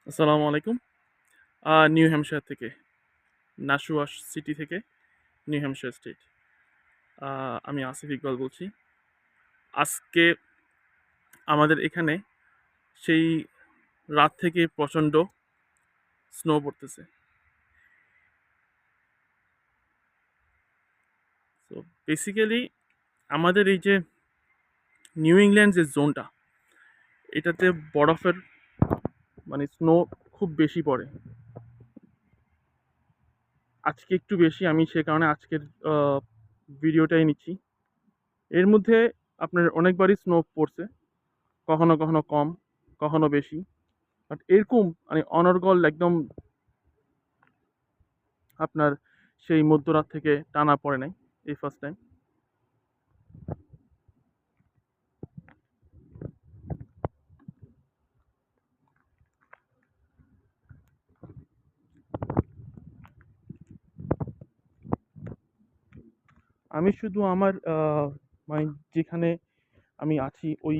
আসসালামু আলাইকুম। New Hampshire থেকে, নাসুয়া সিটি থেকে, নিউ হ্যাম্পশায়ার স্টেট। আমি আসিফ ইকবাল বলছি। আজকে আমাদের এখানে সেই রাত থেকে প্রচণ্ড স্নো পড়তেছে। তো বেসিক্যালি আমাদের এই যে নিউ ইংল্যান্ড যে জোনটা, এটাতে বরফের মানে স্নো খুব বেশি পড়ে। আজকে একটু বেশি, আমি সে কারণে আজকের ভিডিওটাই নিচ্ছি। এর মধ্যে আপনার অনেকবারই স্নো পড়ছে, কখনো কখনো কম, কখনো বেশি। বাট এরকম মানে অনর্গল একদম আপনার সেই মধ্যরাত থেকে টানা পড়ে নাই, এই ফার্স্ট টাইম। আমি শুধু আমার মানে যেখানে আমি আছি ওই